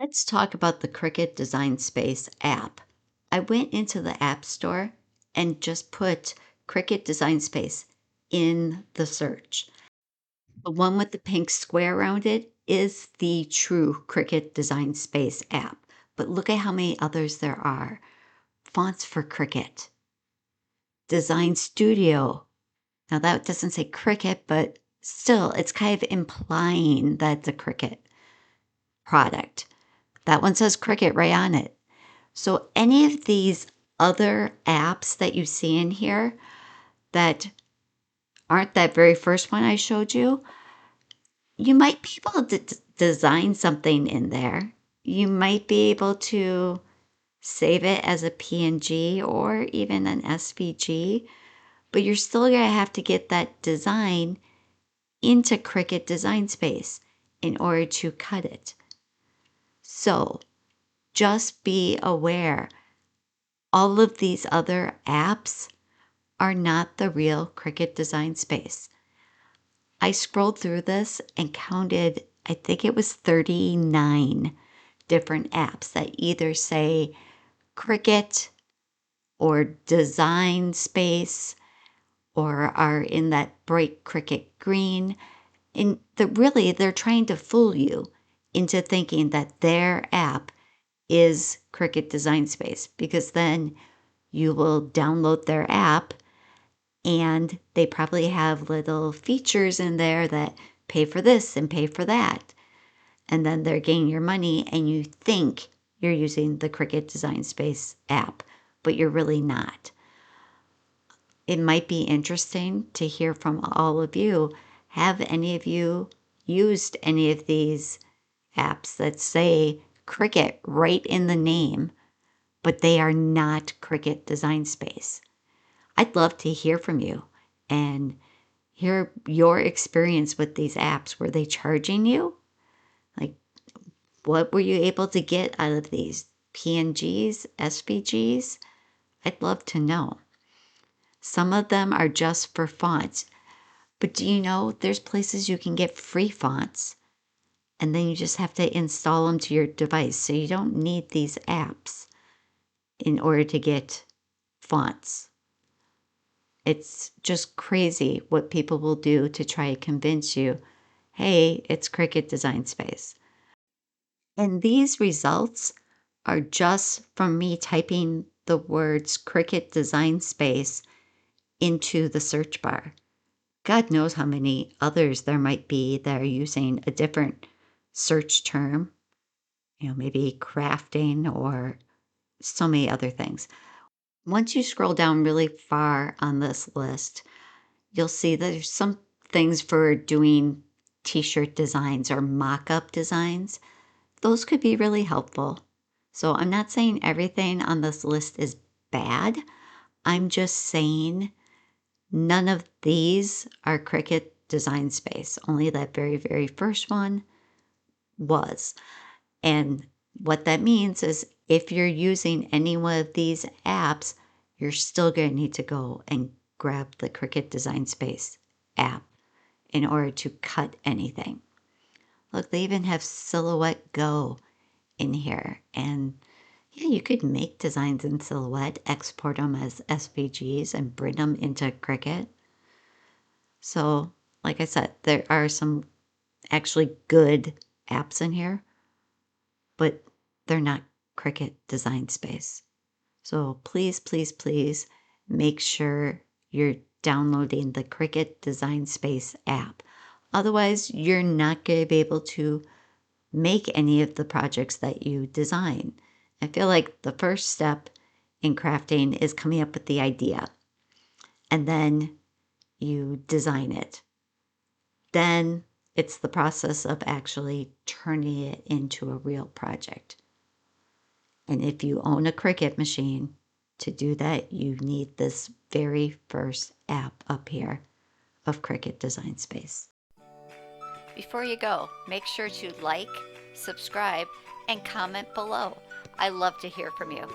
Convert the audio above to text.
Let's talk about the Cricut Design Space app. I went into the App Store and just put Cricut Design Space in the search. The one with the pink square around it is the true Cricut Design Space app. But look at how many others there are. Fonts for Cricut, Design Studio. Now that doesn't say Cricut, but still it's kind of implying that it's a Cricut product. That one says Cricut right on it. So any of these other apps that you see in here that aren't that very first one I showed you, you might be able to design something in there. You might be able to save it as a PNG or even an SVG, but you're still going to have to get that design into Cricut Design Space in order to cut it. So just be aware, all of these other apps are not the real Cricut Design Space. I scrolled through this and counted, I think it was 39 different apps that either say Cricut or Design Space or are in that bright Cricut green. And they're trying to fool you into thinking that their app is Cricut Design Space, because then you will download their app and they probably have little features in there that pay for this and pay for that. And then they're getting your money and you think you're using the Cricut Design Space app, but you're really not. It might be interesting to hear from all of you. Have any of you used any of these apps that say Cricut right in the name, but they are not Cricut Design Space? I'd love to hear from you and hear your experience with these apps. Were they charging you? Like, what were you able to get out of these? PNGs, SVGs? I'd love to know. Some of them are just for fonts. But do you know there's places you can get free fonts and then you just have to install them to your device. So you don't need these apps in order to get fonts. It's just crazy what people will do to try to convince you, hey, it's Cricut Design Space. And these results are just from me typing the words Cricut Design Space into the search bar. God knows how many others there might be that are using a different search term, maybe crafting or so many other things. Once you scroll down really far on this list, you'll see that there's some things for doing t-shirt designs or mock-up designs. Those could be really helpful. So I'm not saying everything on this list is bad. I'm just saying none of these are Cricut Design Space. Only that very, very first one was. And what that means is if you're using any one of these apps, you're still going to need to go and grab the Cricut Design Space app in order to cut anything. Look, they even have Silhouette Go in here. And yeah, you could make designs in Silhouette, export them as SVGs, and bring them into Cricut. So, like I said, there are some actually good apps in here, but they're not Cricut Design Space. So please, please, please make sure you're downloading the Cricut Design Space app. Otherwise, you're not going to be able to make any of the projects that you design. I feel like the first step in crafting is coming up with the idea, and then you design it. Then it's the process of actually turning it into a real project. And if you own a Cricut machine, to do that, you need this very first app up here of Cricut Design Space. Before you go, make sure to like, subscribe, and comment below. I love to hear from you.